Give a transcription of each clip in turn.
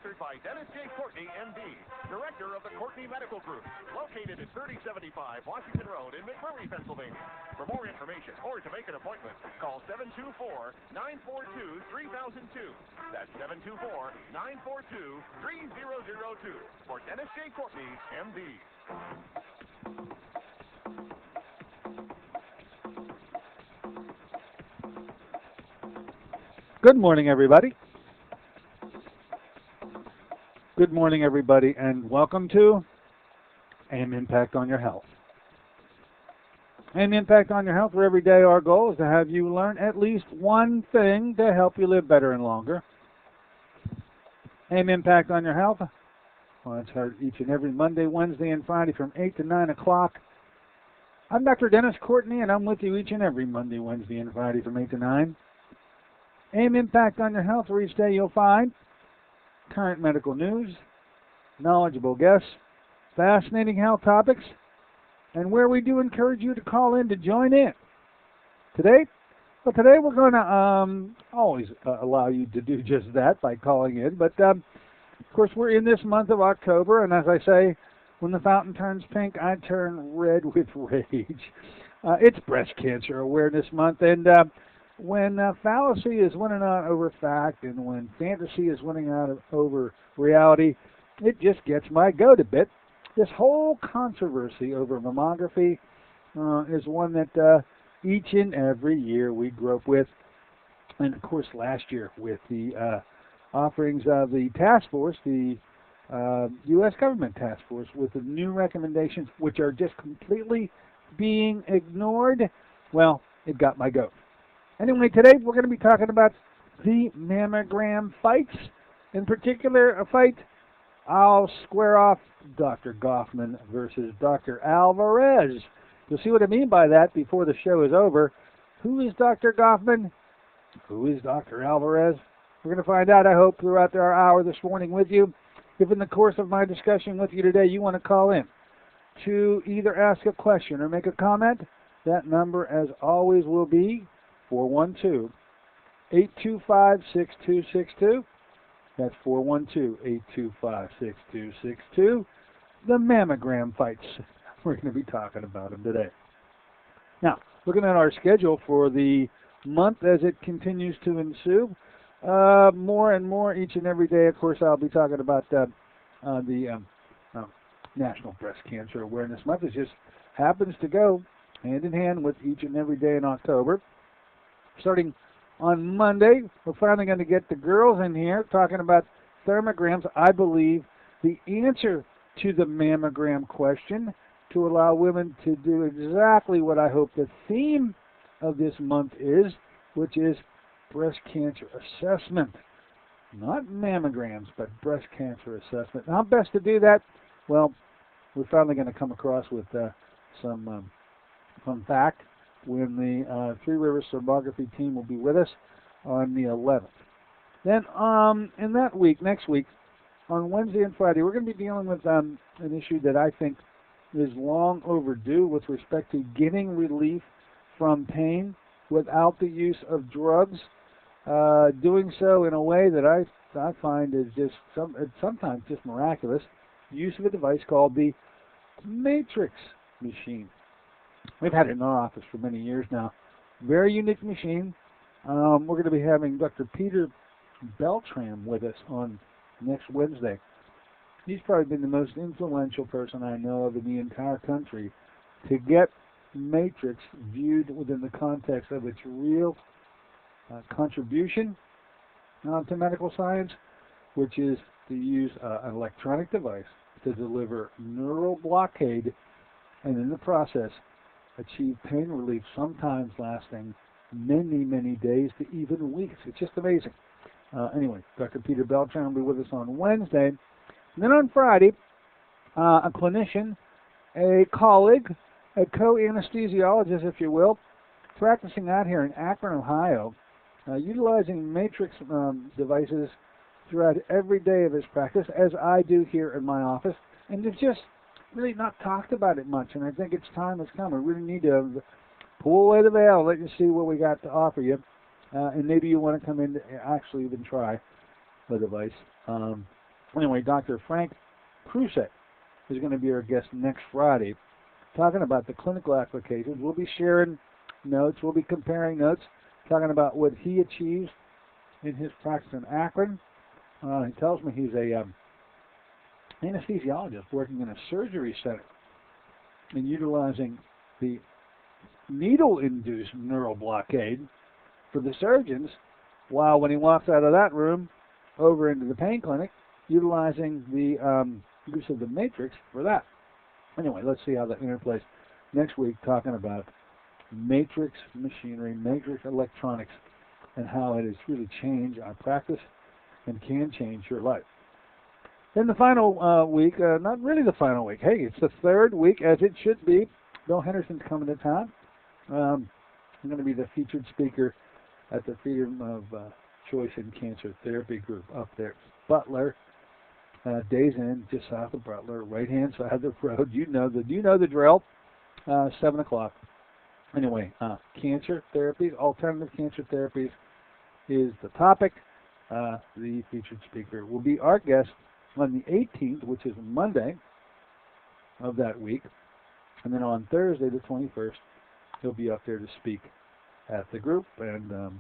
sponsored by Dennis J. Courtney, M.D., Director of the Courtney Medical Group, located at 3075 Washington Road in McMurray, Pennsylvania. For more information or to make an appointment, call 724-942-3002. That's 724-942-3002 for Dennis J. Courtney, M.D. Good morning, everybody. Good morning, everybody, and welcome to AM Impact on Your Health. AM Impact on Your Health, where every day our goal is to have you learn at least one thing to help you live better and longer. AM Impact on Your Health, well, it's heard each and every Monday, Wednesday, and Friday from 8 to 9 o'clock. I'm Dr. Dennis Courtney, and I'm with you each and every Monday, Wednesday, and Friday from 8 to 9. AM Impact on Your Health, where each day you'll find current medical news, knowledgeable guests, fascinating health topics, and where we do encourage you to call in to join in. Today we're going to always allow you to do just that by calling in, but of course we're in this month of October, and as I say, when the fountain turns pink, I turn red with rage. It's Breast Cancer Awareness Month, and when fallacy is winning out over fact and when fantasy is winning out over reality, it just gets my goat a bit. This whole controversy over mammography is one that each and every year we grew up with. And of course last year with the offerings of the task force, the U.S. government task force, with the new recommendations which are just completely being ignored, well, it got my goat. Anyway, today we're going to be talking about the mammogram fights. In particular, a fight I'll square off Dr. Gofman versus Dr. Alvarez. You'll see what I mean by that before the show is over. Who is Dr. Gofman? Who is Dr. Alvarez? We're going to find out, I hope, throughout our hour this morning with you. If in the course of my discussion with you today you want to call in to either ask a question or make a comment, that number, as always, will be 412-825-6262. That's 412-825-6262. The mammogram fights. We're going to be talking about them today. Now, looking at our schedule for the month as it continues to ensue, more and more each and every day, of course, I'll be talking about the National Breast Cancer Awareness Month. It just happens to go hand in hand with each and every day in October. Starting on Monday, we're finally going to get the girls in here talking about thermograms. I believe the answer to the mammogram question to allow women to do exactly what I hope the theme of this month is, which is breast cancer assessment. Not mammograms, but breast cancer assessment. How best to do that? Well, we're finally going to come across with some fun fact when the Three Rivers Thermography team will be with us on the 11th. Then in that week, next week, on Wednesday and Friday, we're going to be dealing with an issue that I think is long overdue with respect to getting relief from pain without the use of drugs, doing so in a way that I find is just sometimes just miraculous. Use of a device called the Matrix machine. We've had it in our office for many years now. Very unique machine. We're going to be having Dr. Peter Beltram with us on next Wednesday. He's probably been the most influential person I know of in the entire country to get Matrix viewed within the context of its real contribution to medical science, which is to use an electronic device to deliver neural blockade and in the process achieve pain relief, sometimes lasting many, many days to even weeks. It's just amazing. Anyway, Dr. Peter Beltram will be with us on Wednesday. And then on Friday, a clinician, a colleague, a co-anesthesiologist, if you will, practicing out here in Akron, Ohio, utilizing Matrix devices throughout every day of his practice, as I do here in my office. And it's just really not talked about it much, and I think it's time has come. We really need to pull away the veil, let you see what we got to offer you, and maybe you want to come in to actually even try the device. Anyway, Dr. Frank Crusett is going to be our guest next Friday, talking about the clinical applications. We'll be sharing notes. We'll be comparing notes, talking about what he achieves in his practice in Akron. He tells me he's a anesthesiologist working in a surgery center and utilizing the needle-induced neural blockade for the surgeons, while when he walks out of that room over into the pain clinic, utilizing the use of the matrix for that. Anyway, let's see how that interplays next week, talking about matrix machinery, matrix electronics, and how it has really changed our practice and can change your life. Then the final week, not really the final week, hey, it's the third week, as it should be. Bill Henderson's coming to town. I'm going to be the featured speaker at the Freedom of Choice in Cancer Therapy group up there. Butler, Days Inn, just south of Butler, right-hand side of the road. You know the drill. 7 o'clock. Anyway, cancer therapies, alternative cancer therapies is the topic. The featured speaker will be our guest on the 18th, which is Monday of that week. And then on Thursday, the 21st, he'll be up there to speak at the group, and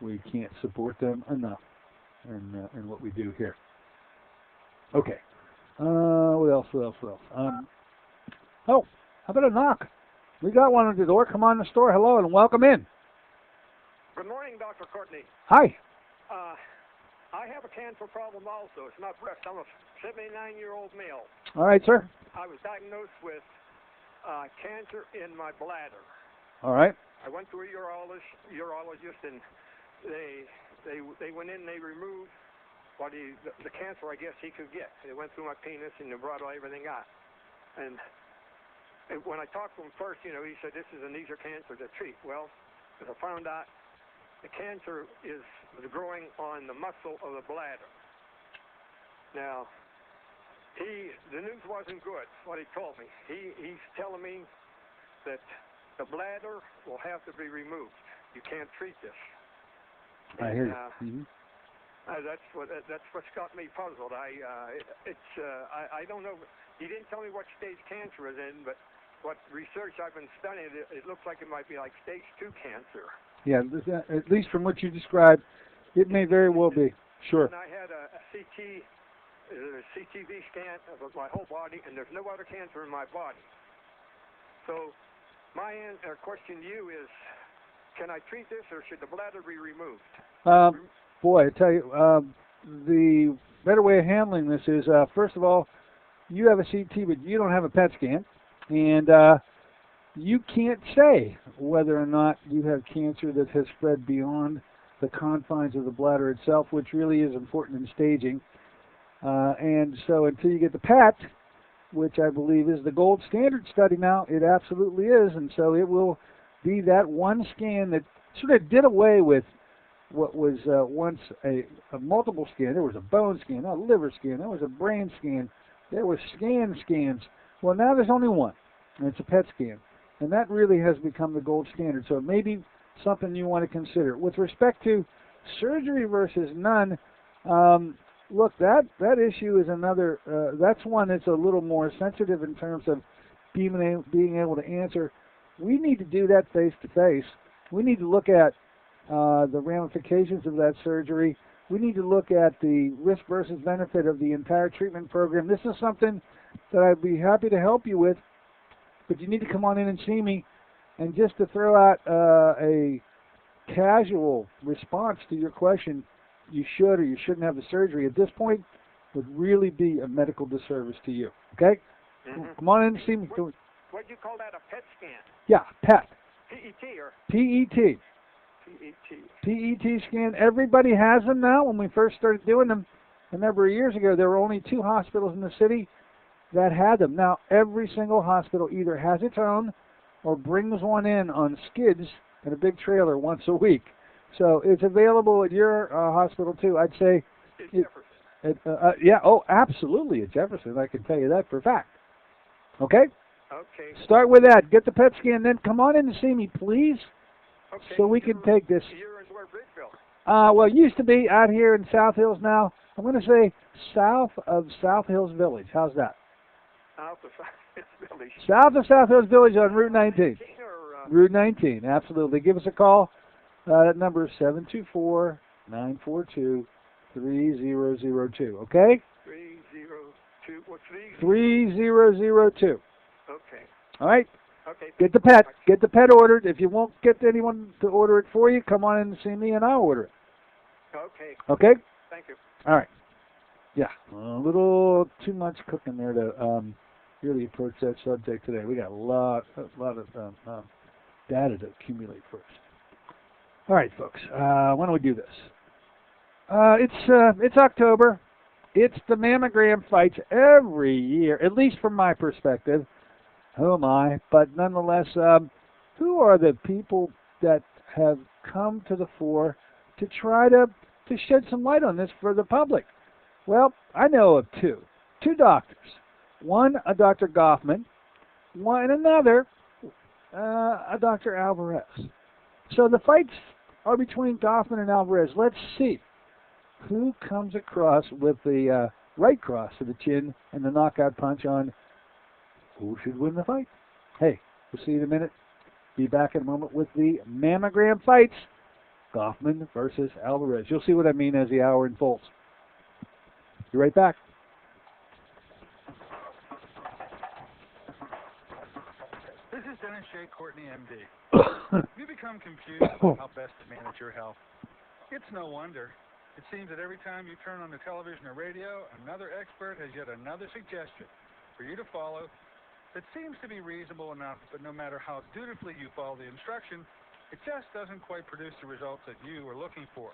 we can't support them enough in what we do here. Okay. What else? How about a knock? We got one at the door. Come on in the store. Hello, and welcome in. Good morning, Dr. Courtney. Hi. I have a cancer problem also. It's not breast. I'm a 79-year-old male. All right, sir. I was diagnosed with cancer in my bladder. All right. I went to a urologist, and they went in and they removed the cancer I guess he could get. They went through my penis and they brought everything out. And when I talked to him first, he said, this is an easier cancer to treat. Well, as I found out, the cancer was growing on the muscle of the bladder. Now, the news wasn't good, what he told me. He's telling me that the bladder will have to be removed. You can't treat this. I hear you. That's what's got me puzzled. I don't know. He didn't tell me what stage cancer is in, but what research I've been studying, it looks like it might be like stage 2 cancer. Yeah, at least from what you described, it may very well be. Sure. And I had a CTV scan of my whole body, and there's no other cancer in my body. So my question to you is, can I treat this, or should the bladder be removed? Boy, I tell you, the better way of handling this is, first of all, you have a CT, but you don't have a PET scan, and you can't say whether or not you have cancer that has spread beyond the confines of the bladder itself, which really is important in staging. And so until you get the PET, which I believe is the gold standard study now, it absolutely is, and so it will be that one scan that sort of did away with what was once a multiple scan. There was a bone scan, a liver scan, there was a brain scan, there was scans. Well, now there's only one, and it's a PET scan. And that really has become the gold standard. So it may be something you want to consider. With respect to surgery versus none, look, that issue is another, that's one that's a little more sensitive in terms of being able to answer. We need to do that face-to-face. We need to look at the ramifications of that surgery. We need to look at the risk versus benefit of the entire treatment program. This is something that I'd be happy to help you with, but you need to come on in and see me. And just to throw out a casual response to your question, you should or you shouldn't have the surgery at this point would really be a medical disservice to you. Okay? Mm-hmm. Come on in and see me. What do you call that, a PET scan? Yeah, PET. PET or? PET. PET scan. Everybody has them now. When we first started doing them a number of years ago, there were only 2 hospitals in the city that had them. Now, every single hospital either has its own or brings one in on skids in a big trailer once a week. So it's available at your hospital, too. I'd say. Jefferson. Yeah, oh, absolutely at Jefferson. I can tell you that for a fact. Okay? Okay. Start with that. Get the PET scan, then come on in and see me, please, okay. So we can take this. You're in where Bridgeville? Well, it used to be out here in South Hills now. I'm going to say south of South Hills Village. How's that? South of South Hills Village. South of South Hills Village on Route 19. Or, Route 19, absolutely. Give us a call. That number is 724-942-3002, okay? 302, what, 3002. Okay. All right? Okay. Get the pet ordered. If you won't get anyone to order it for you, come on in and see me and I'll order it. Okay. Okay? Thank you. All right. Yeah, a little too much cooking there to really approach that subject today. We got a lot of data to accumulate first. All right, folks. Why don't we do this? It's October. It's the mammogram fights every year, at least from my perspective. Who am I? But nonetheless, who are the people that have come to the fore to try to shed some light on this for the public? Well, I know of two doctors. One, a Dr. Gofman, and another, a Dr. Alvarez. So the fights are between Gofman and Alvarez. Let's see who comes across with the right cross to the chin and the knockout punch on who should win the fight. Hey, we'll see you in a minute. Be back in a moment with the mammogram fights. Gofman versus Alvarez. You'll see what I mean as the hour unfolds. Be right back. This is Dennis J. Courtney, MD. Have you become confused about how best to manage your health? It's no wonder. It seems that every time you turn on the television or radio, another expert has yet another suggestion for you to follow that seems to be reasonable enough, but no matter how dutifully you follow the instruction, it just doesn't quite produce the results that you are looking for.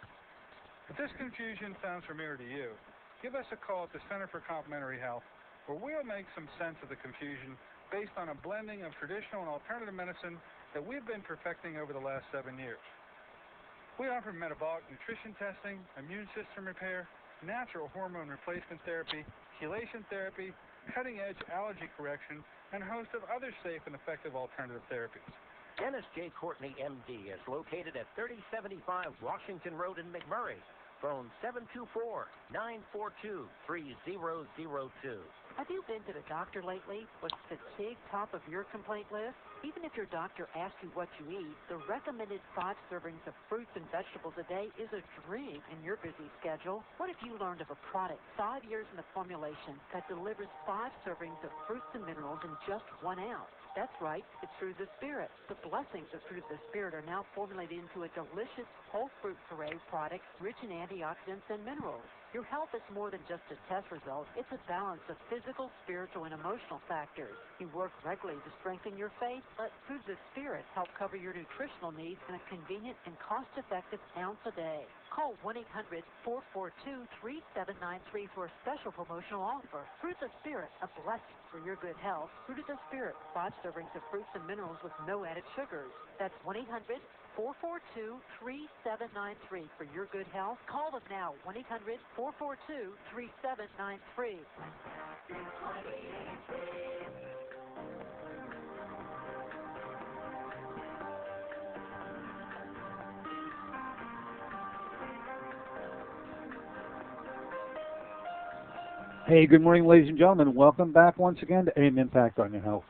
If this confusion sounds familiar to you, give us a call at the Center for Complementary Health, where we'll make some sense of the confusion based on a blending of traditional and alternative medicine that we've been perfecting over the last 7 years. We offer metabolic nutrition testing, immune system repair, natural hormone replacement therapy, chelation therapy, cutting-edge allergy correction, and a host of other safe and effective alternative therapies. Dennis J. Courtney, MD, is located at 3075 Washington Road in McMurray. Phone 724-942-3002. Have you been to the doctor lately? Was fatigue top of your complaint list? Even if your doctor asks you what you eat, the recommended 5 servings of fruits and vegetables a day is a dream in your busy schedule. What if you learned of a product 5 years in the formulation that delivers 5 servings of fruits and minerals in just 1 ounce? That's right, it's Fruit of the Spirit. The blessings of Fruit of the Spirit are now formulated into a delicious whole fruit puree product rich in antioxidants and minerals. Your health is more than just a test result. It's a balance of physical, spiritual, and emotional factors. You work regularly to strengthen your faith. Let Fruit of the Spirit help cover your nutritional needs in a convenient and cost-effective ounce a day. Call 1-800-442-3793 for a special promotional offer. Fruit of the Spirit, a blessing for your good health. Fruit of the Spirit, 5 servings of fruits and minerals with no added sugars. That's 1-800-442-3793 for your good health. Call them now, 1-800-442-3793. Hey, good morning, ladies and gentlemen. Welcome back once again to AIM Impact on Your Health.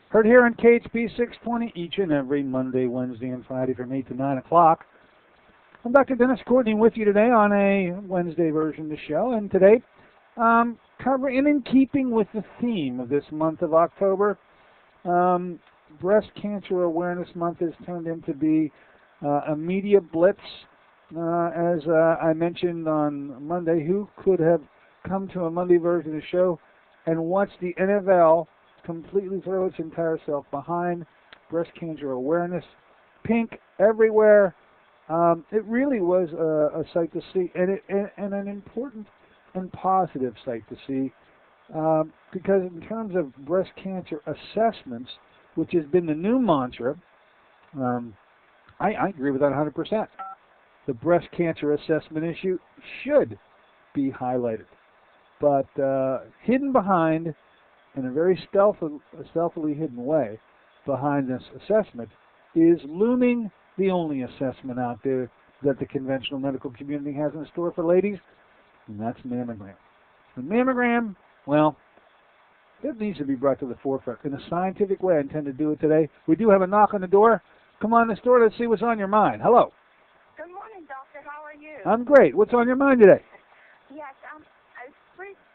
Heard here on KHP 620 each and every Monday, Wednesday, and Friday from 8 to 9 o'clock. I'm Dr. Dennis Courtney with you today on a Wednesday version of the show. And today, covering in keeping with the theme of this month of October, Breast Cancer Awareness Month has turned into be a media blitz. As I mentioned on Monday, who could have come to a Monday version of the show and watch the NFL completely throw its entire self behind breast cancer awareness, pink everywhere. It really was a sight to see, and an important and positive sight to see, because in terms of breast cancer assessments, which has been the new mantra, I agree with that 100%. The breast cancer assessment issue should be highlighted. But hidden behind, in a very stealthily hidden way, behind this assessment, is looming the only assessment out there that the conventional medical community has in store for ladies, and that's mammogram. The mammogram, well, it needs to be brought to the forefront in a scientific way. I intend to do it today. We do have a knock on the door. Come on this door. Let's see what's on your mind. Hello. Good morning, doctor. How are you? I'm great. What's on your mind today? Yes,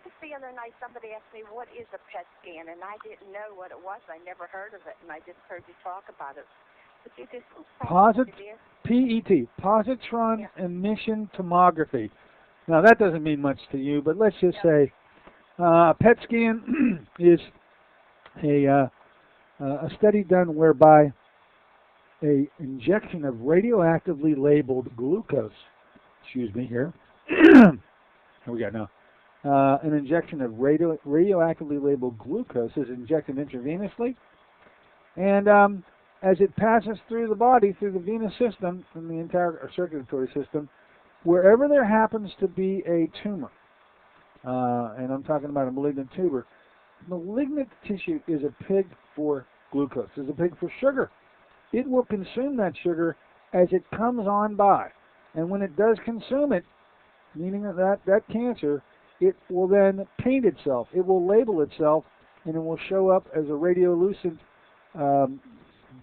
just the other night somebody asked me what is a PET scan, and I didn't know what it was. I never heard of it, and I just heard you talk about it. Could you just PET, positron emission tomography. Now that doesn't mean much to you, but let's just say a PET scan is a study done whereby a injection of radioactively labeled glucose. Excuse me here. Here we go now. An injection of radioactively labeled glucose is injected intravenously, and as it passes through the body, through the venous system, and the entire circulatory system, wherever there happens to be a tumor, and I'm talking about a malignant tumor, malignant tissue is a pig for glucose, is a pig for sugar. It will consume that sugar as it comes on by, and when it does consume it, meaning that cancer, it will then paint itself. It will label itself, and it will show up as a radiolucent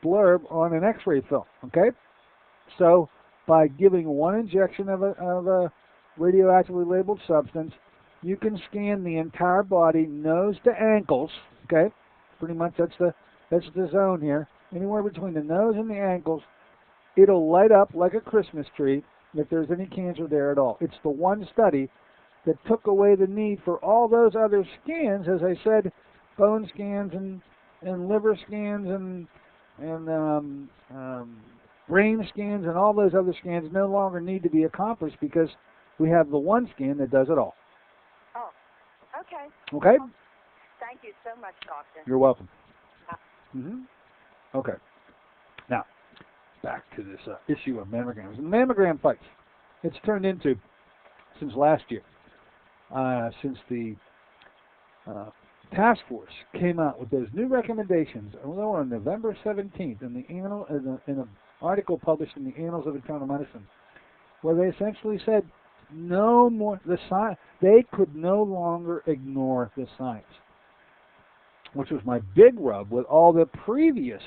blurb on an X-ray film. Okay, so by giving one injection of a radioactively labeled substance, you can scan the entire body, nose to ankles. Okay, pretty much that's the zone here. Anywhere between the nose and the ankles, it'll light up like a Christmas tree if there's any cancer there at all. It's the one study that took away the need for all those other scans, as I said, bone scans and liver scans and brain scans and all those other scans no longer need to be accomplished because we have the one scan that does it all. Oh, okay. Okay? Thank you so much, doctor. You're welcome. Okay. Now, back to this issue of mammograms. The mammogram fight, it's turned into, since last year, since the task force came out with those new recommendations on November 17th in an article published in the Annals of Internal Medicine, where they essentially said no more they could no longer ignore the science, which was my big rub with all the previous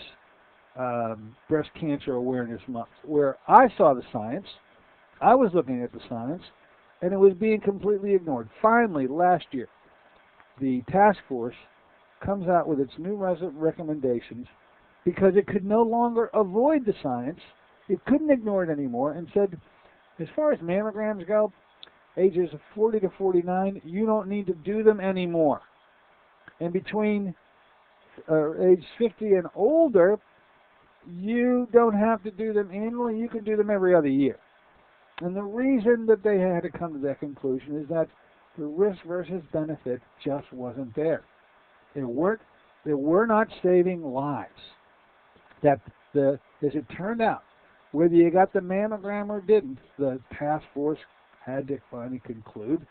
breast cancer awareness months, where I saw the science, I was looking at the science, and it was being completely ignored. Finally, last year, the task force comes out with its new recommendations because it could no longer avoid the science. It couldn't ignore it anymore and said, as far as mammograms go, ages 40 to 49, you don't need to do them anymore. And between age 50 and older, you don't have to do them annually. You can do them every other year. And the reason that they had to come to that conclusion is that the risk versus benefit just wasn't there. They were not saving lives. As it turned out, whether you got the mammogram or didn't, the task force had to finally conclude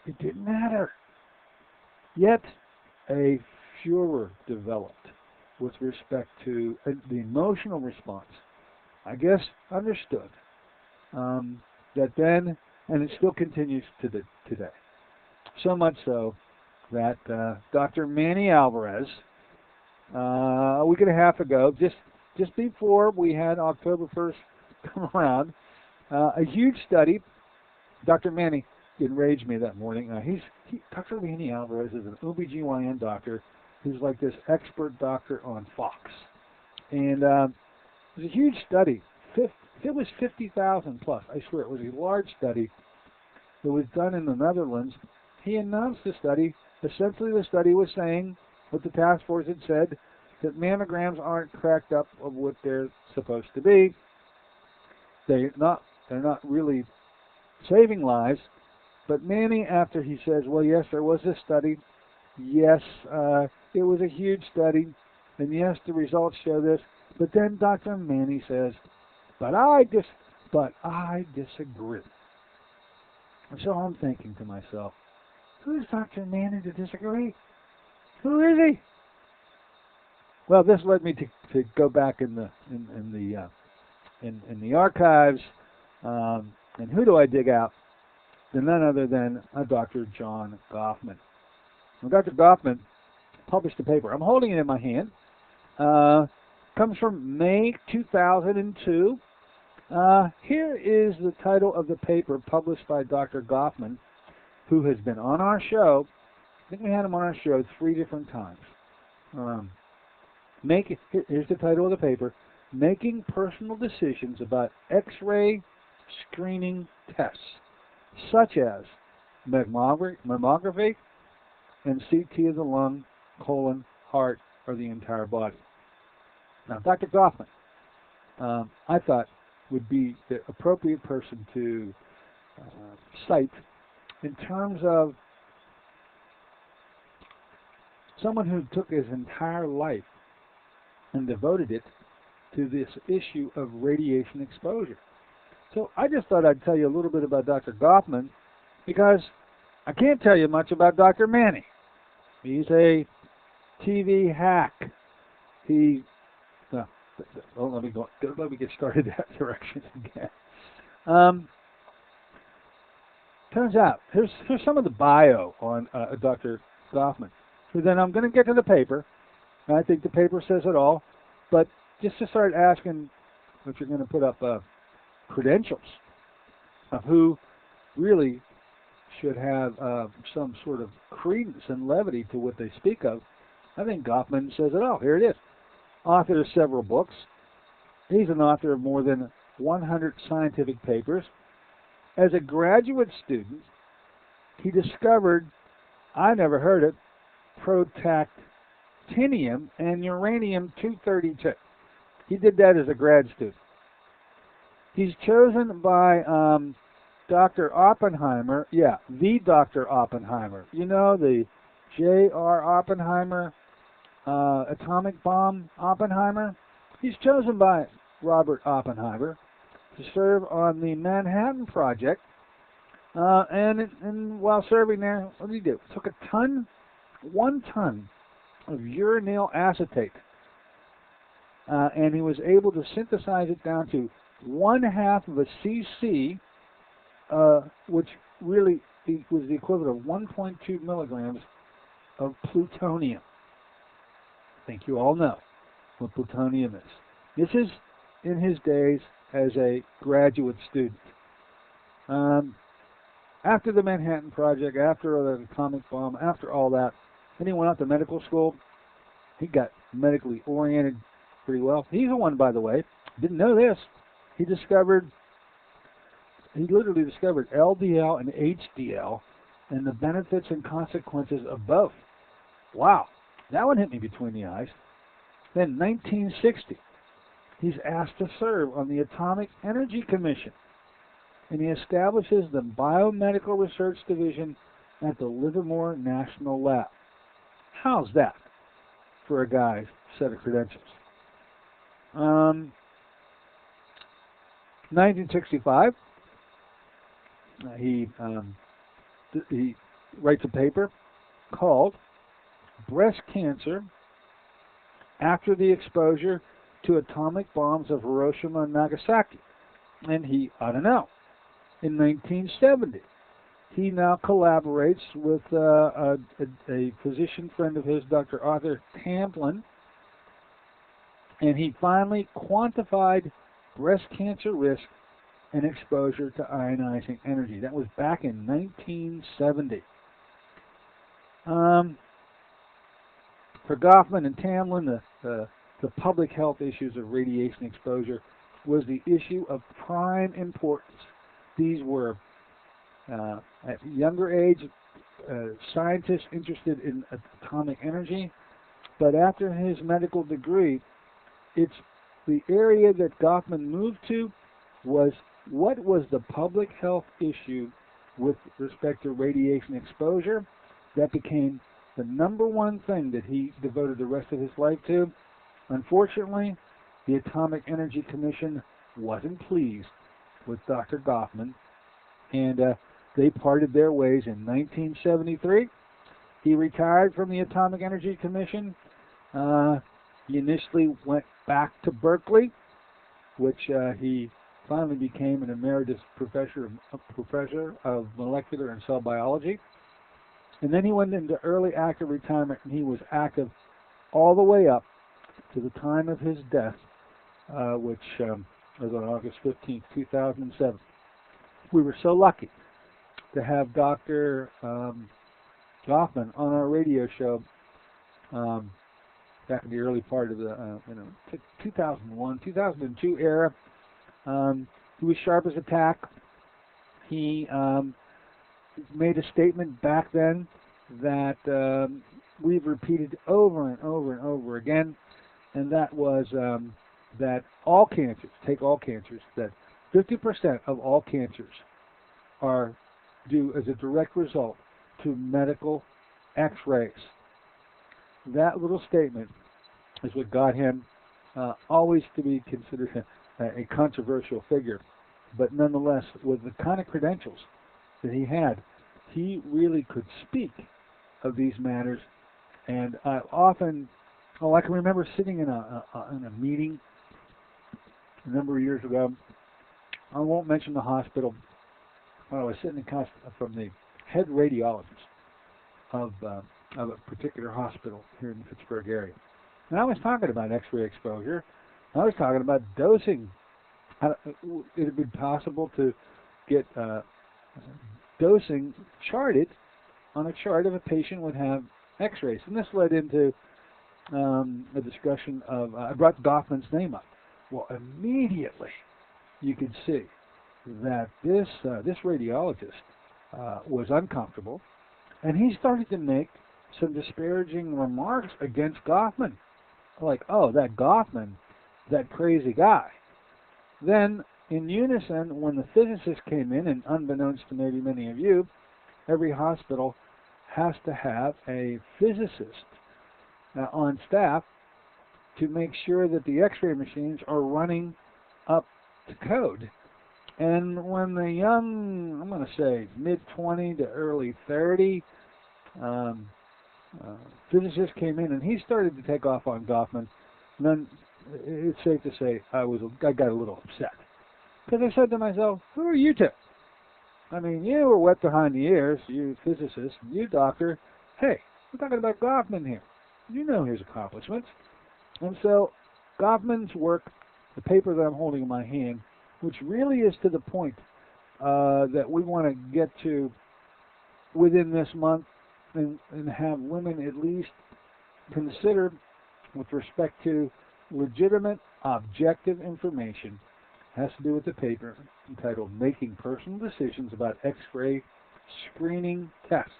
it didn't matter. Yet a furor developed with respect to the emotional response. I guess understood that then, and it still continues today. So much so that Dr. Manny Alvarez, a week and a half ago, just before we had October 1st come around, a huge study. Dr. Manny enraged me that morning. Dr. Manny Alvarez is an OBGYN doctor who's like this expert doctor on Fox. And it was a huge study. It was 50,000 plus. I swear it was a large study that was done in the Netherlands. He announced the study. Essentially, the study was saying what the task force had said, that mammograms aren't cracked up of what they're supposed to be. They're not really saving lives. But Manny, after he says, well, yes, there was this study. Yes, it was a huge study. And yes, the results show this. But then Dr. Manny says, but I disagree. And so I'm thinking to myself, who's Dr. Manny to disagree? Who is he? Well, this led me to go back in the archives, and who do I dig out? than none other than Dr. John Gofman. Now, Dr. Gofman published a paper. I'm holding it in my hand. Comes from May 2002. Here is the title of the paper published by Dr. Gofman, who has been on our show. I think we had him on our show 3 different times. Here's the title of the paper: Making Personal Decisions About X-ray Screening Tests, such as mammography and CT of the lung, colon, heart, or the entire body. Now, Dr. Gofman, I thought, would be the appropriate person to cite in terms of someone who took his entire life and devoted it to this issue of radiation exposure. So I just thought I'd tell you a little bit about Dr. Gofman, because I can't tell you much about Dr. Manny. He's a TV hack. Let me get started that direction again. Turns out, here's some of the bio on Dr. Gofman. So then I'm going to get to the paper, and I think the paper says it all, but just to start asking if you're going to put up credentials of who really should have some sort of credence and levity to what they speak of, I think Gofman says it all. Here it is. Author of several books. He's an author of more than 100 scientific papers. As a graduate student, he discovered, I never heard it, protactinium and uranium-232. He did that as a grad student. He's chosen by Dr. Oppenheimer, the Dr. Oppenheimer. You know, the J.R. Oppenheimer, atomic bomb Oppenheimer. He's chosen by Robert Oppenheimer to serve on the Manhattan Project. And while serving there, what did he do? Took 1 ton of uranyl acetate, and he was able to synthesize it down to 1/2 of a cc, which really was the equivalent of 1.2 milligrams of plutonium. I think you all know what plutonium is. This is in his days as a graduate student. After the Manhattan Project, after the atomic bomb, after all that, then he went out to medical school. He got medically oriented pretty well. He's the one, by the way, didn't know this. He literally discovered LDL and HDL and the benefits and consequences of both. Wow, that one hit me between the eyes. Then 1960, he's asked to serve on the Atomic Energy Commission, and he establishes the Biomedical Research Division at the Livermore National Lab. How's that for a guy's set of credentials? 1965, he writes a paper called Breast Cancer After the Exposure to Atomic Bombs of Hiroshima and Nagasaki. And I don't know. In 1970, he now collaborates with a physician friend of his, Dr. Arthur Tamplin, and he finally quantified breast cancer risk and exposure to ionizing energy. That was back in 1970. For Gofman and Tamlin, the public health issues of radiation exposure was the issue of prime importance. These were, at younger age, scientists interested in atomic energy, but after his medical degree, it's the area that Gofman moved to was what was the public health issue with respect to radiation exposure. That became the #1 thing that he devoted the rest of his life to. Unfortunately, the Atomic Energy Commission wasn't pleased with Dr. Gofman, and they parted their ways in 1973. He retired from the Atomic Energy Commission. He initially went back to Berkeley, which he finally became an emeritus professor of molecular and cell biology. And then he went into early active retirement, and he was active all the way up to the time of his death, which was on August 15th, 2007. We were so lucky to have Dr. Gofman on our radio show back in the early part of the 2001, 2002 era. He was sharp as a tack. He made a statement back then that we've repeated over and over and over again, and that was that all cancers, take all cancers, that 50% of all cancers are due as a direct result to medical X-rays. That little statement is what got him always to be considered a controversial figure, but nonetheless, with the kind of credentials that he had, he really could speak of these matters. And I often, I can remember sitting in a meeting a number of years ago. I won't mention the hospital. I was sitting from the head radiologist of a particular hospital here in the Pittsburgh area. And I was talking about X-ray exposure. I was talking about dosing. It would be possible to get dosing charted on a chart if a patient would have X-rays. And this led into a discussion of, I brought Gofman's name up. Well, immediately you could see that this radiologist was uncomfortable, and he started to make some disparaging remarks against Gofman. Like, oh, that Gofman, that crazy guy. Then, in unison, when the physicist came in, and unbeknownst to maybe many of you, every hospital has to have a physicist on staff to make sure that the X-ray machines are running up to code. And when the young, I'm going to say mid-20 to early 30 physicist came in, and he started to take off on Gofman, then it's safe to say I got a little upset. Because I said to myself, who are you two? I mean, you were wet behind the ears, you physicist, you doctor. Hey, we're talking about Gofman here. You know his accomplishments. And so Gofman's work, the paper that I'm holding in my hand, which really is to the point that we want to get to within this month and have women at least consider with respect to legitimate, objective information, has to do with the paper entitled Making Personal Decisions About X-ray Screening Tests,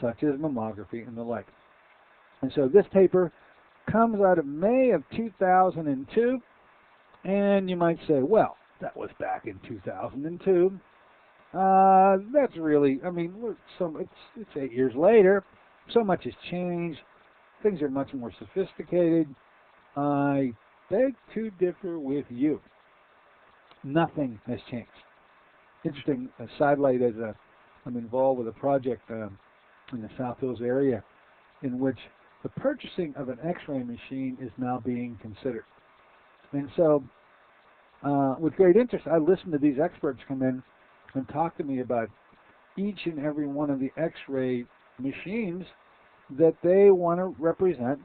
such as mammography and the like. And so this paper comes out of May of 2002, and you might say, well, that was back in 2002. That's really, I mean, it's 8 years later. So much has changed. Things are much more sophisticated. I beg to differ with you. Nothing has changed. Interesting sidelight is I'm involved with a project in the South Hills area in which the purchasing of an X-ray machine is now being considered. And so, with great interest, I listen to these experts come in and talk to me about each and every one of the X-ray machines that they want to represent.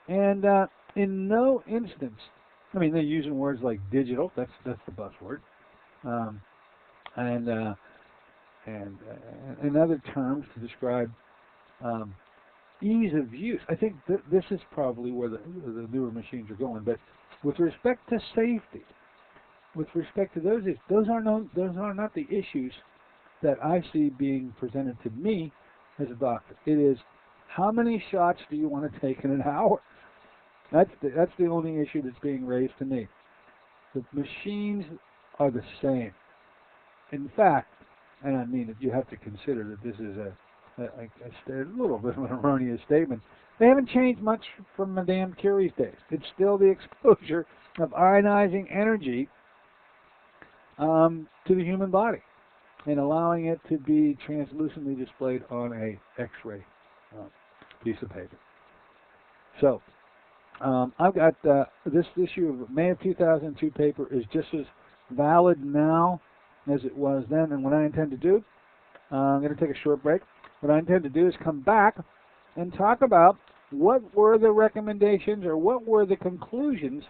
And in no instance, I mean, they're using words like digital, that's the buzzword, and other terms to describe ease of use. I think this is probably where the newer machines are going. But with respect to safety, with respect to those are not the issues that I see being presented to me as a doctor. It is, how many shots do you want to take in an hour? That's the only issue that's being raised to me. The machines are the same. In fact, and I mean it, you have to consider that this is a little bit of an erroneous statement. They haven't changed much from Madame Curie's days. It's still the exposure of ionizing energy to the human body and allowing it to be translucently displayed on a X-ray piece of paper. So, I've got this issue of May of 2002 paper is just as valid now as it was then. And what I intend to do, I'm going to take a short break. What I intend to do is come back and talk about what were the recommendations or what were the conclusions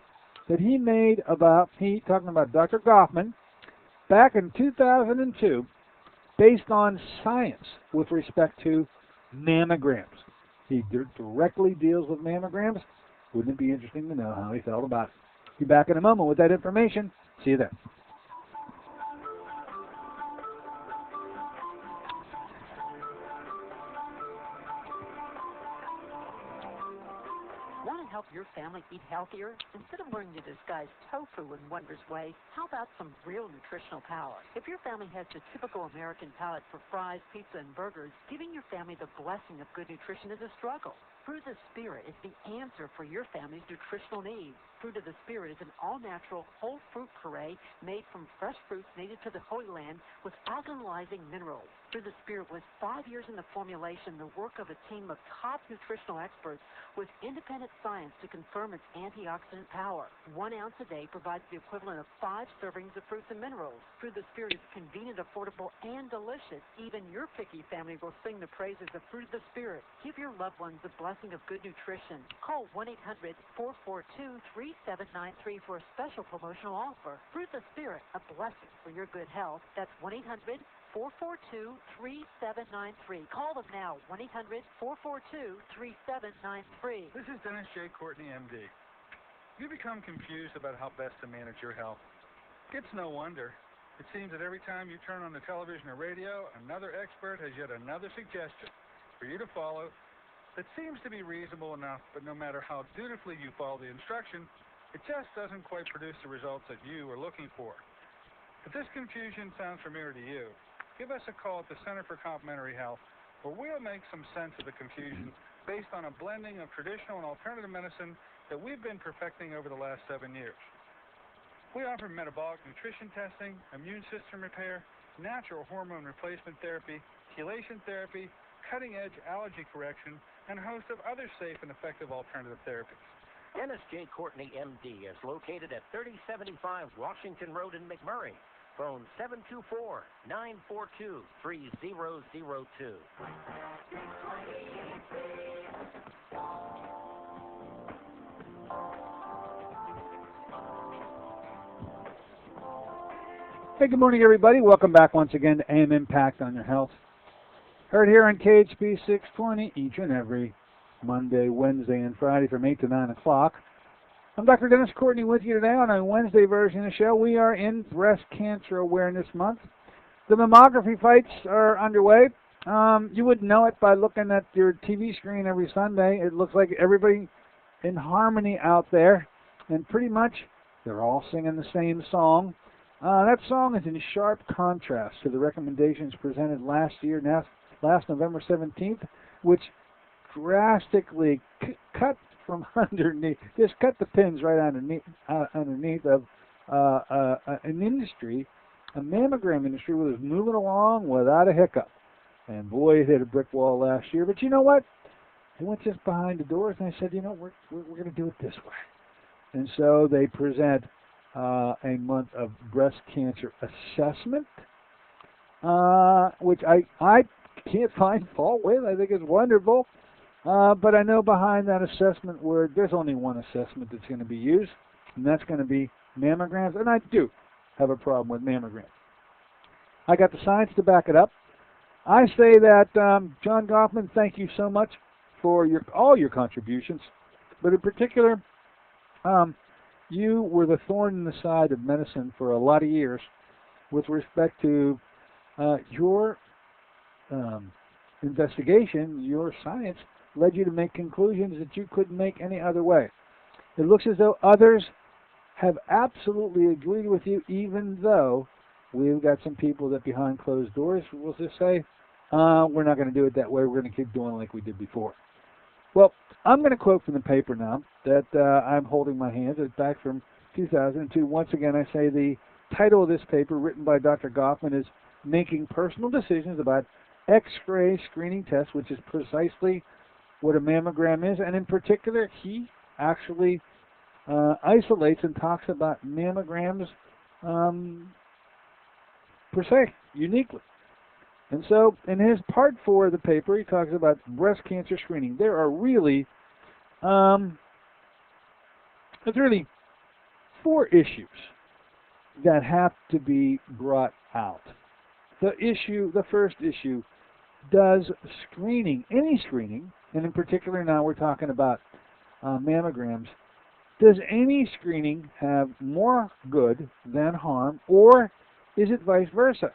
that he made about, talking about Dr. Gofman, back in 2002, based on science with respect to mammograms. He directly deals with mammograms. Wouldn't it be interesting to know how he felt about it? Be back in a moment with that information. See you then. Want to help your family eat healthier? Instead of learning to disguise tofu in Wonder's way, how about some real nutritional power? If your family has the typical American palate for fries, pizza, and burgers, giving your family the blessing of good nutrition is a struggle. Fruit of the Spirit is the answer for your family's nutritional needs. Fruit of the Spirit is an all-natural, whole fruit puree made from fresh fruits native to the Holy Land with alkalizing minerals. Fruit of the Spirit was 5 years in the formulation, the work of a team of top nutritional experts with independent science to confirm its antioxidant power. 1 ounce a day provides the equivalent of 5 servings of fruits and minerals. Fruit of the Spirit is convenient, affordable, and delicious. Even your picky family will sing the praises of Fruit of the Spirit. Give your loved ones the blessing of good nutrition. Call 1-800-442-3793 for a special promotional offer. Fruit of the Spirit, a blessing for your good health. That's 1-800-442-3793. Call them now, 1-800-442-3793. This is Dennis J. Courtney, MD. You become confused about how best to manage your health. It's no wonder. It seems that every time you turn on the television or radio, another expert has yet another suggestion for you to follow that seems to be reasonable enough, but no matter how dutifully you follow the instruction, it just doesn't quite produce the results that you are looking for. If this confusion sounds familiar to you, give us a call at the Center for Complementary Health, where we'll make some sense of the confusion based on a blending of traditional and alternative medicine that we've been perfecting over the last 7 years. We offer metabolic nutrition testing, immune system repair, natural hormone replacement therapy, chelation therapy, cutting-edge allergy correction, and a host of other safe and effective alternative therapies. Dennis J. Courtney, MD, is located at 3075 Washington Road in McMurray. Phone 724-942-3002. Hey, good morning, everybody. Welcome back once again to AM Impact on Your Health. Heard here on KHP 620 each and every Monday, Wednesday, and Friday from 8 to 9 o'clock. I'm Dr. Dennis Courtney with you today on a Wednesday version of the show. We are in Breast Cancer Awareness Month. The mammography fights are underway. You would know it by looking at your TV screen every Sunday. It looks like everybody in harmony out there, and pretty much they're all singing the same song. That song is in sharp contrast to the recommendations presented last November 17th, which drastically cut from underneath, just cut the pins right underneath of an industry, a mammogram industry, that was moving along without a hiccup. And boy, it hit a brick wall last year. But you know what? They went just behind the doors and they said, you know, we're going to do it this way. And so they present a month of breast cancer assessment, which I can't find fault with. I think it's wonderful. But I know behind that assessment word, there's only one assessment that's going to be used, and that's going to be mammograms. And I do have a problem with mammograms. I got the science to back it up. I say that, John Gofman, thank you so much for all your contributions, but in particular, you were the thorn in the side of medicine for a lot of years with respect to your investigation, your science led you to make conclusions that you couldn't make any other way. It looks as though others have absolutely agreed with you, even though we've got some people that behind closed doors will just say, we're not going to do it that way, we're going to keep doing it like we did before. Well, I'm going to quote from the paper now that I'm holding my hands. It's back from 2002. Once again, I say the title of this paper, written by Dr. Gofman, is Making Personal Decisions About X-ray Screening Tests, which is precisely what a mammogram is. And in particular, he actually isolates and talks about mammograms per se, uniquely. And so in his part 4 of the paper, he talks about breast cancer screening. There are really, there's really 4 issues that have to be brought out. The first issue, does screening, any screening, and in particular now we're talking about mammograms, does any screening have more good than harm, or is it vice versa?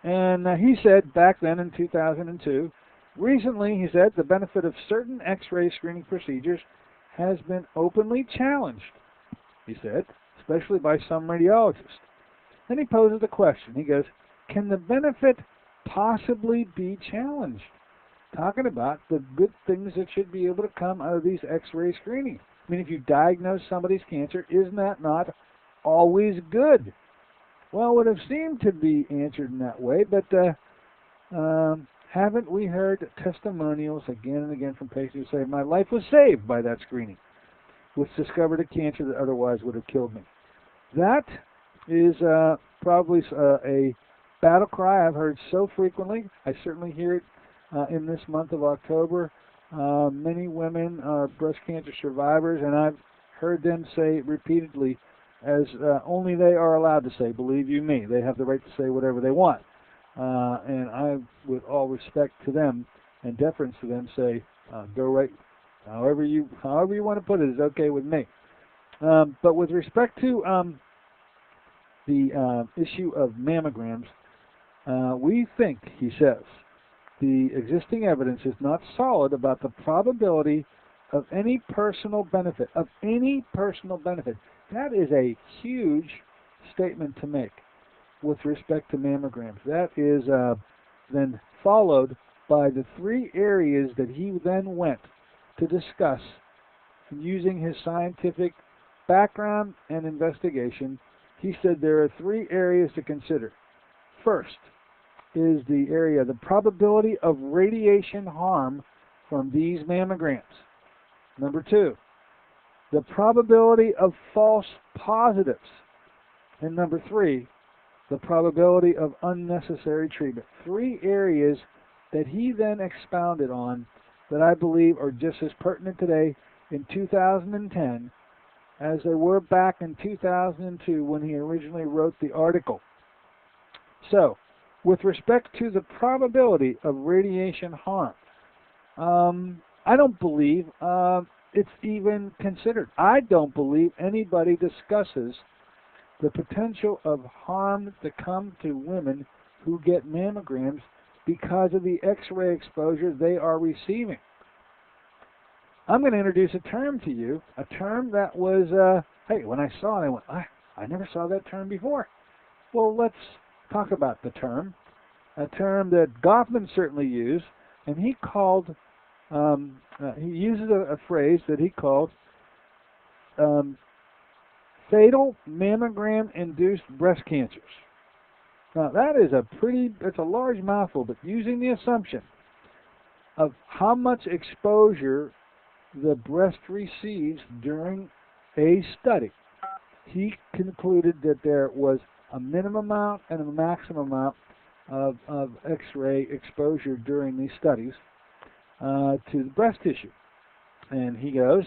And he said back then in 2002, recently he said the benefit of certain X-ray screening procedures has been openly challenged, he said, especially by some radiologists. Then he poses the question, he goes, can the benefit possibly be challenged? Talking about the good things that should be able to come out of these X-ray screening. I mean, if you diagnose somebody's cancer, isn't that not always good? Well, it would have seemed to be answered in that way, but haven't we heard testimonials again and again from patients who say, my life was saved by that screening, which discovered a cancer that otherwise would have killed me? That is probably a battle cry I've heard so frequently. I certainly hear it in this month of October. Many women are breast cancer survivors, and I've heard them say repeatedly, as only they are allowed to say, believe you me, they have the right to say whatever they want. And I, with all respect to them and deference to them, say, go right, however you want to put it is okay with me. But with respect to the issue of mammograms, we think, he says, the existing evidence is not solid about the probability of any personal benefit, That is a huge statement to make with respect to mammograms. That is then followed by the 3 areas that he then went to discuss using his scientific background and investigation. He said there are 3 areas to consider. First is the area, the probability of radiation harm from these mammograms. Number 2, the probability of false positives. And number 3, the probability of unnecessary treatment. 3 areas that he then expounded on that I believe are just as pertinent today in 2010 as they were back in 2002 when he originally wrote the article. So, with respect to the probability of radiation harm, I don't believe it's even considered. I don't believe anybody discusses the potential of harm to come to women who get mammograms because of the X-ray exposure they are receiving. I'm going to introduce a term to you, a term that was, hey, when I saw it, I went, I never saw that term before. Well, let's talk about the term, a term that Gofman certainly used, and he called, he uses a phrase that he called fatal mammogram-induced breast cancers. Now, that is it's a large mouthful, but using the assumption of how much exposure the breast receives during a study, he concluded that there was a minimum amount and a maximum amount of X-ray exposure during these studies to the breast tissue. And he goes,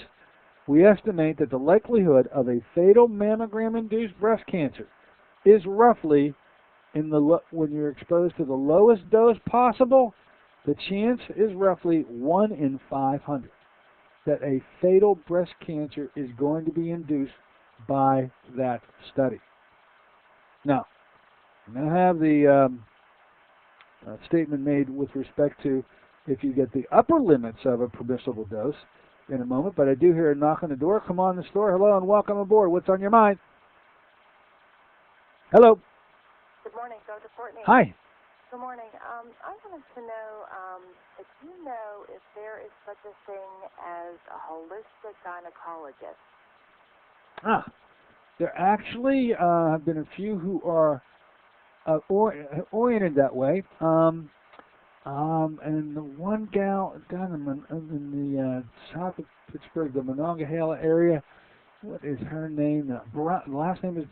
we estimate that the likelihood of a fatal mammogram-induced breast cancer is roughly, when you're exposed to the lowest dose possible, the chance is roughly 1 in 500 that a fatal breast cancer is going to be induced by that study. Now, I'm going to have the statement made with respect to if you get the upper limits of a permissible dose in a moment, but I do hear a knock on the door. Come on, the store. Hello and welcome aboard. What's on your mind? Hello. Good morning, Dr. Courtney. Hi. Good morning. I wanted to know if you know if there is such a thing as a holistic gynecologist. There actually have been a few who are oriented that way. And the one gal down in the south of Pittsburgh, the Monongahela area, what is her name? Brown. The last name is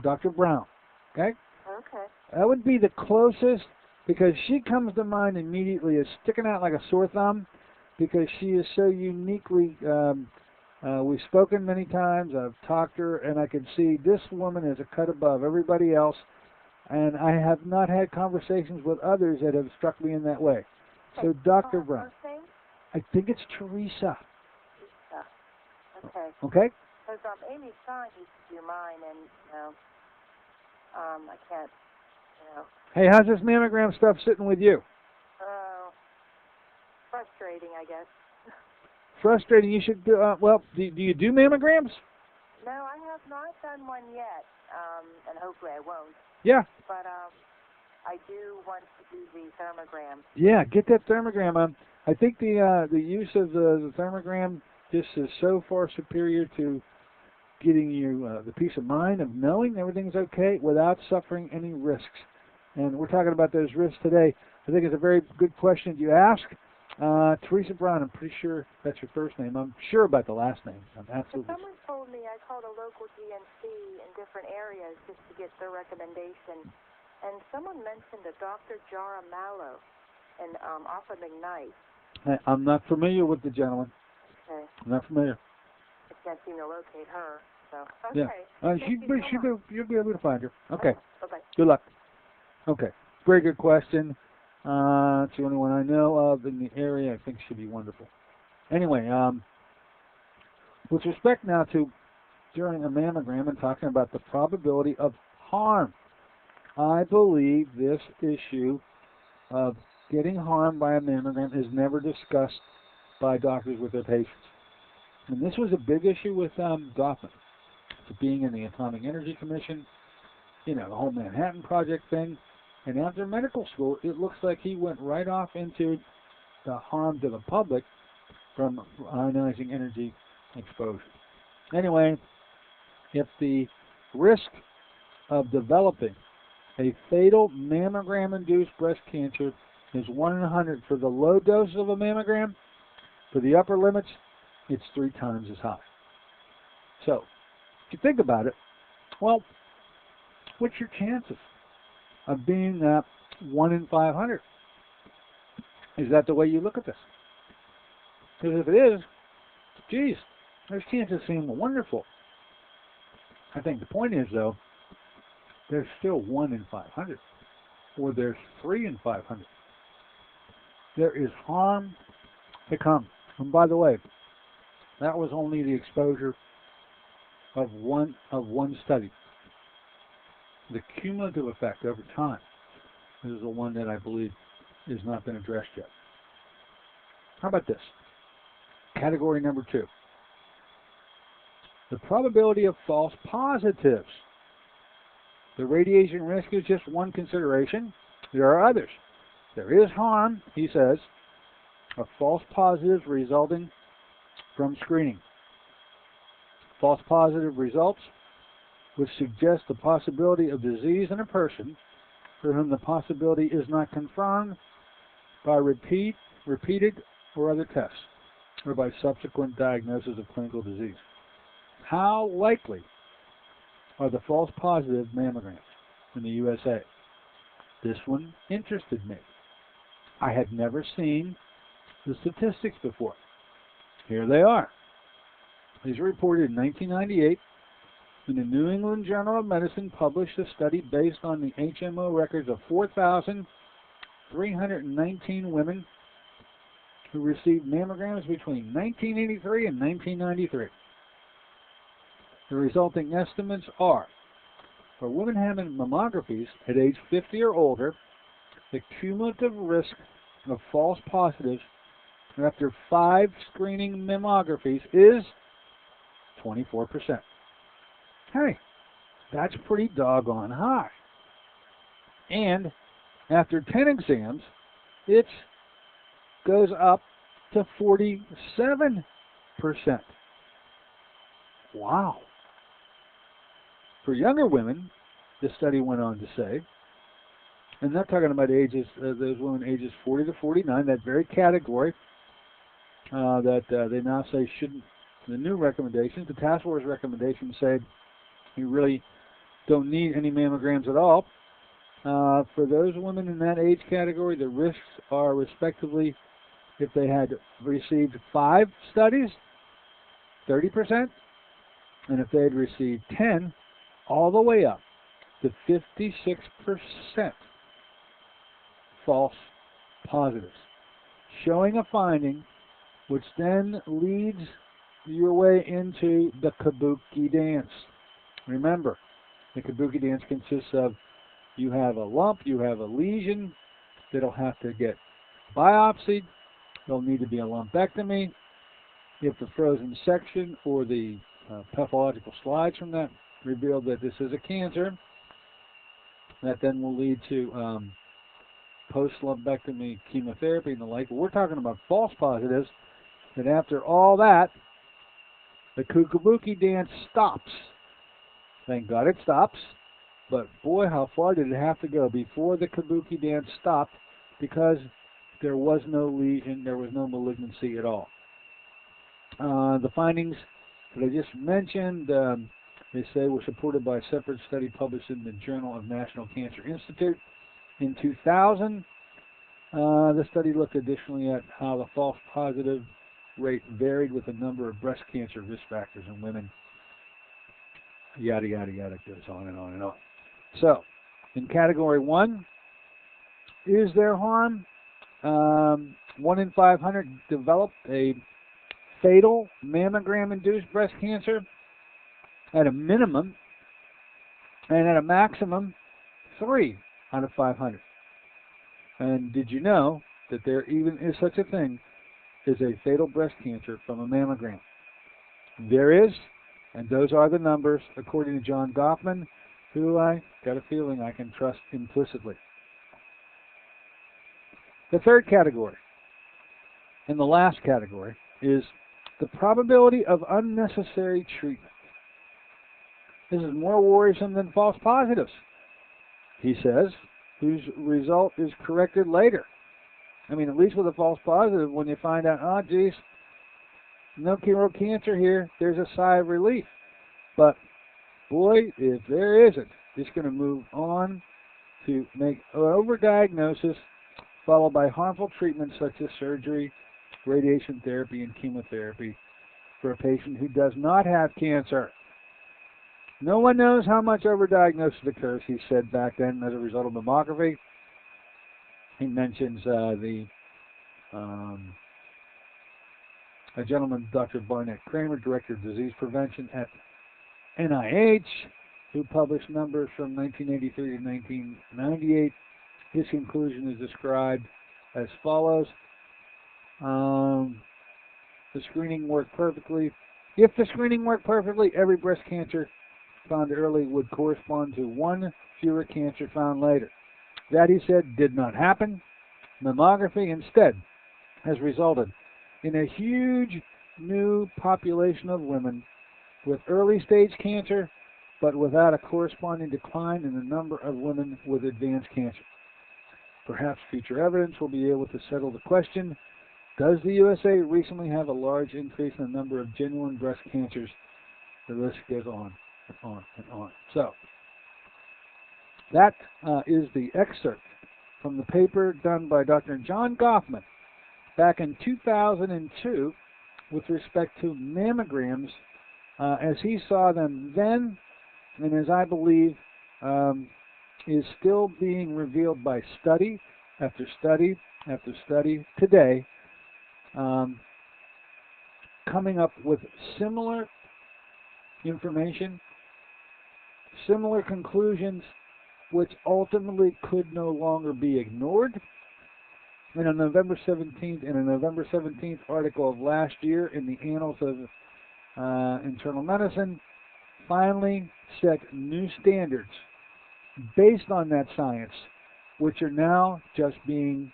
Dr. Brown. Okay? Okay. That would be the closest, because she comes to mind immediately as sticking out like a sore thumb, because she is so uniquely, we've spoken many times, I've talked to her, and I can see this woman is a cut above everybody else, and I have not had conversations with others that have struck me in that way. So Dr. Brown. Her name? I think it's Teresa. Okay. Okay? Because Amy's son used to do mine, and, I can't, Hey, how's this mammogram stuff sitting with you? frustrating, I guess. Frustrating. You should do, do you do mammograms? No, I have not done one yet, and hopefully I won't. Yeah. But I do want to do the thermogram. Yeah, get that thermogram. I think the use of the thermogram just is so far superior to getting you the peace of mind of knowing everything's okay without suffering any risks. And we're talking about those risks today. I think it's a very good question you ask. Teresa Brown, I'm pretty sure that's your first name. I'm sure about the last name. I'm absolutely. Someone told me I called a local GNC in different areas just to get their recommendation. And someone mentioned a Dr. Jara Mallow off of McKnight. I'm not familiar with the gentleman. Okay. I'm not familiar. I can't seem to locate her. So okay. Yeah. You'll be able to find her. Okay. Bye-bye. Good luck. Okay. Very good question. It's the only one I know of in the area. I think should be wonderful. Anyway, with respect now to during a mammogram and talking about the probability of harm, I believe this issue of getting harmed by a mammogram is never discussed by doctors with their patients. And this was a big issue with Gofman, for being in the Atomic Energy Commission, the whole Manhattan Project thing. And after medical school, it looks like he went right off into the harm to the public from ionizing energy exposure. Anyway, if the risk of developing a fatal mammogram-induced breast cancer is 1 in 100 for the low doses of a mammogram, for the upper limits, it's 3 times as high. So, if you think about it, well, what's your chances of being 1 in 500? Is that the way you look at this? Because if it is, geez, those chances seem wonderful. I think the point is, though, there's still 1 in 500, or there's 3 in 500. There is harm to come. And by the way, that was only the exposure of one study. The cumulative effect over time is the one that I believe has not been addressed yet. How about this? Category number 2. The probability of false positives. The radiation risk is just one consideration. There are others. There is harm, he says, of false positives resulting from screening. False positive results which suggest the possibility of disease in a person for whom the possibility is not confirmed by repeated or other tests, or by subsequent diagnosis of clinical disease. How likely are the false positive mammograms in the USA? This one interested me. I had never seen the statistics before. Here they are. These were reported in 1998. In the New England Journal of Medicine published a study based on the HMO records of 4,319 women who received mammograms between 1983 and 1993. The resulting estimates are, for women having mammographies at age 50 or older, the cumulative risk of false positives after 5 screening mammographies is 24%. Hey, that's pretty doggone high. And after 10 exams, it goes up to 47%. Wow. For younger women, the study went on to say, and they're talking about ages, those women ages 40 to 49, that very category that they now say shouldn't the new recommendations, the task force recommendations say you really don't need any mammograms at all. For those women in that age category, the risks are respectively, if they had received 5 studies, 30%, and if they had received 10, all the way up to 56% false positives, showing a finding which then leads your way into the kabuki dance. Remember, the kabuki dance consists of you have a lump, you have a lesion that'll have to get biopsied, there'll need to be a lumpectomy. If the frozen section or the pathological slides from that reveal that this is a cancer, that then will lead to post-lumpectomy chemotherapy and the like. But we're talking about false positives, that after all that, the kabuki dance stops. Thank God it stops. But boy, how far did it have to go before the kabuki dance stopped, because there was no lesion, there was no malignancy at all. The findings that I just mentioned, they say, were supported by a separate study published in the Journal of National Cancer Institute in 2000. The study looked additionally at how the false positive rate varied with the number of breast cancer risk factors in women. Yada, yada, yada, it goes on and on and on. So, in category 1, is there harm? 1 in 500 developed a fatal mammogram-induced breast cancer at a minimum, and at a maximum, 3 out of 500. And did you know that there even is such a thing as a fatal breast cancer from a mammogram? There is, and those are the numbers, according to John Gofman, who I got a feeling I can trust implicitly. The third category, and the last category, is the probability of unnecessary treatment. This is more worrisome than false positives, he says, whose result is corrected later. I mean, at least with a false positive, when you find out, oh, geez, no cancer here, there's a sigh of relief. But, boy, if there isn't, it's going to move on to make an overdiagnosis, followed by harmful treatments such as surgery, radiation therapy, and chemotherapy for a patient who does not have cancer. No one knows how much overdiagnosis occurs, he said back then, as a result of mammography. He mentions a gentleman, Dr. Barnett Kramer, Director of Disease Prevention at NIH, who published numbers from 1983 to 1998. His conclusion is described as follows. The screening worked perfectly. If the screening worked perfectly, every breast cancer found early would correspond to 1 fewer cancer found later. That, he said, did not happen. Mammography instead has resulted in a huge new population of women with early stage cancer, but without a corresponding decline in the number of women with advanced cancer. Perhaps future evidence will be able to settle the question, does the USA recently have a large increase in the number of genuine breast cancers? The list goes on and on and on. So, that is the excerpt from the paper done by Dr. John Gofman back in 2002 with respect to mammograms as he saw them then, and as I believe is still being revealed by study after study after study today, coming up with similar information, similar conclusions, which ultimately could no longer be ignored. In a November 17th article of last year in the Annals of Internal Medicine, finally set new standards based on that science, which are now just being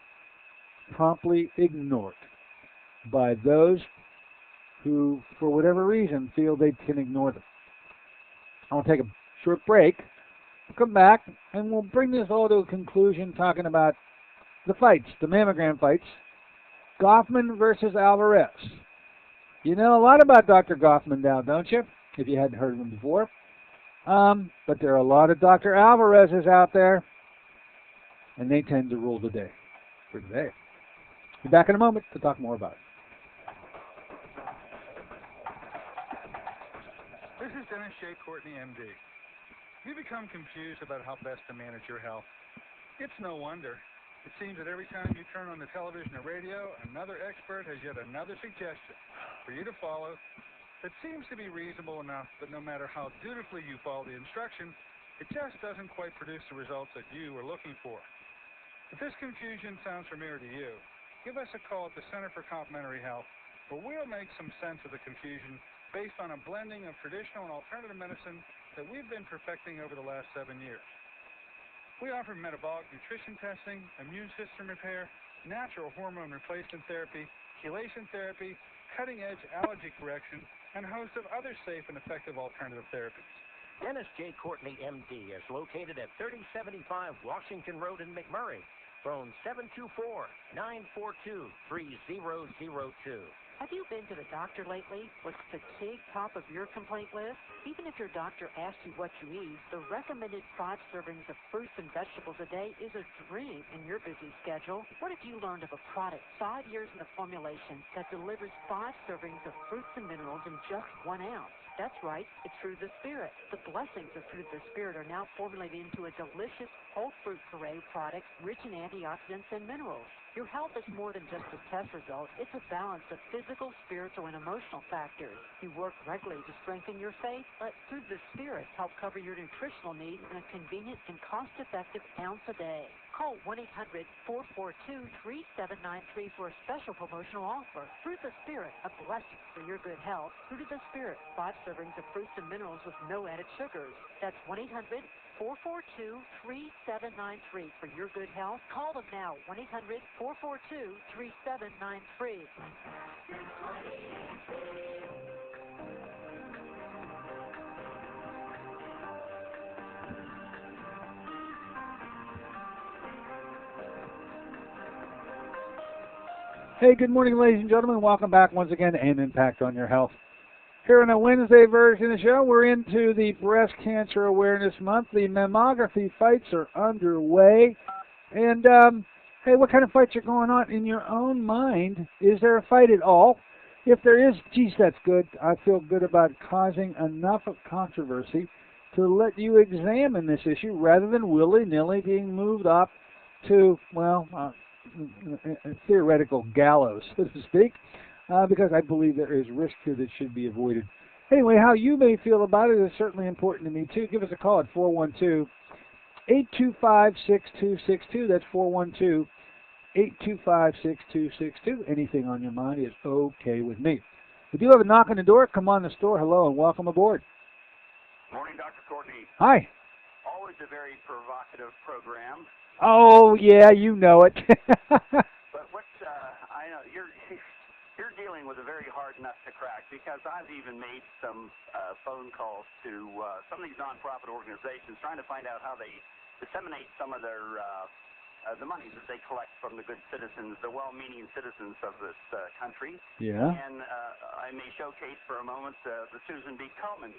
promptly ignored by those who, for whatever reason, feel they can ignore them. I'll take a short break. We'll come back, and we'll bring this all to a conclusion, talking about the fights, the mammogram fights, Gofman versus Alvarez. You know a lot about Dr. Gofman now, don't you? If you hadn't heard of him before. But there are a lot of Dr. Alvarez's out there, and they tend to rule the day for today. Be back in a moment to talk more about it. This is Dennis J. Courtney, MD. You become confused about how best to manage your health. It's no wonder. It seems that every time you turn on the television or radio, another expert has yet another suggestion for you to follow that seems to be reasonable enough, but no matter how dutifully you follow the instruction, it just doesn't quite produce the results that you were looking for. If this confusion sounds familiar to you, give us a call at the Center for Complementary Health, where we'll make some sense of the confusion based on a blending of traditional and alternative medicine that we've been perfecting over the last 7 years. We offer metabolic nutrition testing, immune system repair, natural hormone replacement therapy, chelation therapy, cutting-edge allergy correction, and a host of other safe and effective alternative therapies. Dennis J. Courtney, MD, is located at 3075 Washington Road in McMurray. Phone 724-942-3002. Have you been to the doctor lately? Was fatigue top of your complaint list? Even if your doctor asks you what you eat, the recommended 5 servings of fruits and vegetables a day is a dream in your busy schedule. What if you learned of a product 5 years in the formulation that delivers 5 servings of fruits and minerals in just 1 ounce? That's right, it's Through the Spirit. The blessings of Through the Spirit are now formulated into a delicious whole fruit puree product rich in antioxidants and minerals. Your health is more than just a test result. It's a balance of physical, spiritual, and emotional factors. You work regularly to strengthen your faith. Let Through the Spirit help cover your nutritional needs in a convenient and cost-effective ounce a day. Call 1-800-442-3793 for a special promotional offer. Through the Spirit, a blessing for your good health. Through the Spirit, 5 servings of fruits and minerals with no added sugars. That's 1-800-442-3793 for your good health. Call them now, 1-800-442-3793. Hey, good morning, ladies and gentlemen. Welcome back once again to AIM Impact on Your Health. Here on a Wednesday version of the show, we're into the Breast Cancer Awareness Month. The mammography fights are underway. And, hey, what kind of fights are going on in your own mind? Is there a fight at all? If there is, geez, that's good. I feel good about causing enough of controversy to let you examine this issue rather than willy-nilly being moved up to, well, a theoretical gallows, so to speak, because I believe there is risk here that should be avoided. Anyway, how you may feel about it is certainly important to me, too. Give us a call at 412-825-6262. That's 412-825-6262. Anything on your mind is okay with me. We do have a knock on the door. Come on the store. Hello and welcome aboard. Morning, Dr. Courtney. Hi. Always a very provocative program. Oh, yeah, you know it. But I know you're dealing with a very hard nut to crack, because I've even made some phone calls to some of these nonprofit organizations trying to find out how they disseminate some of their the money that they collect from the good citizens, the well-meaning citizens of this country. Yeah. And I may showcase for a moment the Susan B. Komen.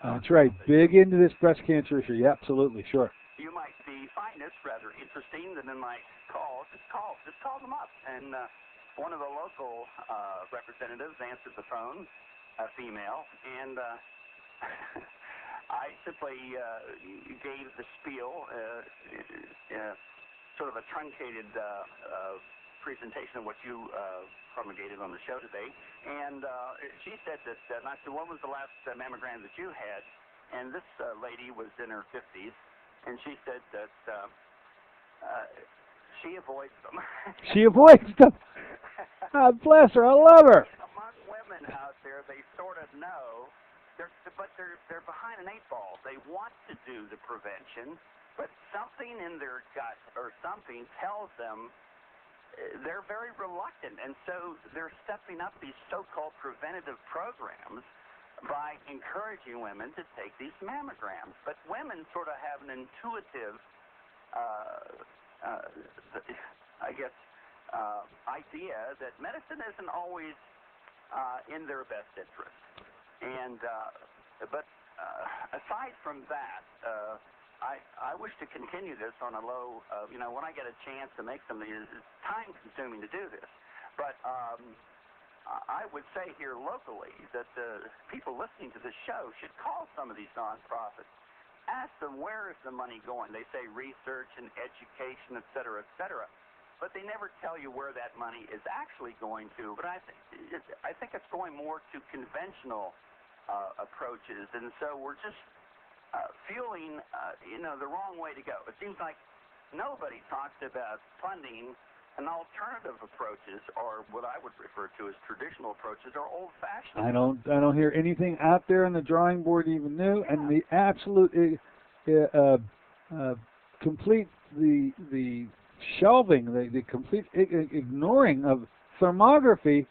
That's right. Big into this breast cancer issue. Yeah, absolutely. Sure. You might find this rather interesting, and then my call. Just call them up. And one of the local representatives answered the phone, a female, and I simply gave the spiel, sort of a truncated presentation of what you promulgated on the show today. And she said that, and I said, when was the last mammogram that you had? And this lady was in her 50s. And she said that she avoids them. She avoids them. God bless her. I love her. Among women out there, they sort of know, but they're behind an 8-ball. They want to do the prevention, but something in their gut or something tells them they're very reluctant, and so they're stepping up these so-called preventative programs by encouraging women to take these mammograms. But women sort of have an intuitive, idea that medicine isn't always in their best interest. And but aside from that, I wish to continue this on a low. When I get a chance to make some of these, it's time consuming to do this. But I would say here locally that the people listening to this show should call some of these nonprofits. Ask them, where is the money going? They say research and education, et cetera, but they never tell you where that money is actually going to. But I think it's going more to conventional approaches, and so we're just feeling, the wrong way to go. It seems like nobody talks about funding. And alternative approaches, or what I would refer to as traditional approaches, are old-fashioned. I don't hear anything out there on the drawing board even new, and the absolute complete the shelving, the complete ignoring of thermography,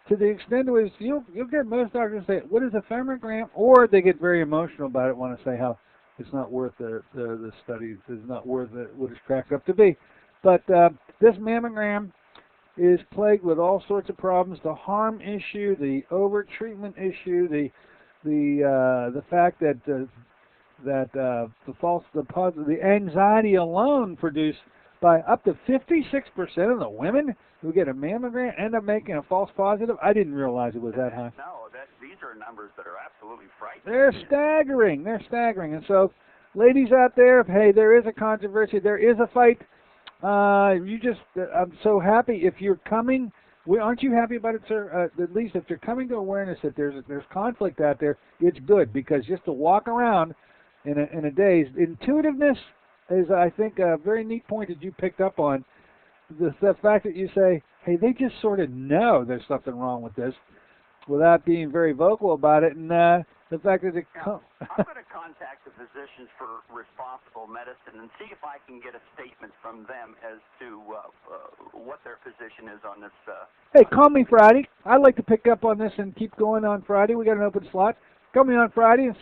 to the extent to which you'll get most doctors say, "What is a mammogram?" Or they get very emotional about it, want to say how it's not worth the study, it's not worth what it's cracked up to be. But this mammogram is plagued with all sorts of problems: the harm issue, the over-treatment issue, the fact that the anxiety alone produced by up to 56% of the women who get a mammogram end up making a false positive. I didn't realize it was that high. No, these are numbers that are absolutely frightening. They're staggering. And so, ladies out there, hey, there is a controversy, there is a fight. I'm so happy if you're coming. Aren't you happy about it, sir? At least if you're coming to awareness that there's conflict out there, it's good, because just to walk around in a daze, intuitiveness is, I think, a very neat point that you picked up on. The fact that you say, hey, they just sort of know there's something wrong with this without being very vocal about it, and the fact that I'm going to contact the physicians for responsible medicine and see if I can get a statement from them as to what their position is on this. Hey, call me Friday. I'd like to pick up on this and keep going on Friday. We got an open slot. Call me on Friday and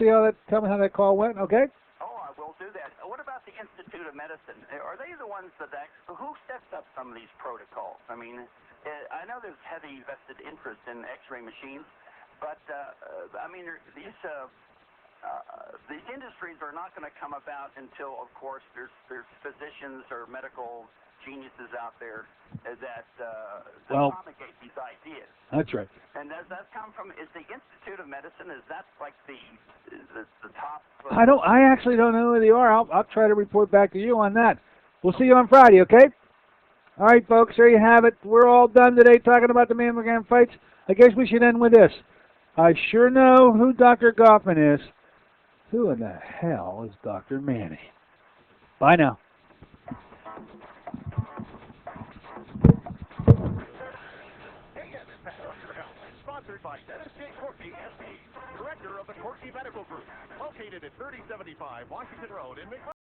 tell me how that call went, okay? Oh, I will do that. What about the Institute of Medicine? Are they the ones who sets up some of these protocols? I mean, I know there's heavy vested interest in X-ray machines. But these industries are not going to come about until, of course, there's physicians or medical geniuses out there that promulgate these ideas. That's right. And does that come from? Is the Institute of Medicine? Is that like the top? I actually don't know who they are. I'll try to report back to you on that. We'll see you on Friday, okay? All right, folks. There you have it. We're all done today talking about the mammogram fights. I guess we should end with this. I sure know who Dr. Gofman is. Who in the hell is Dr. Manny? Bye now. Sponsored by Dennis J. Courtney, MD, Director of the Courtney Medical Group, located at 3075 Washington Road in McMurray.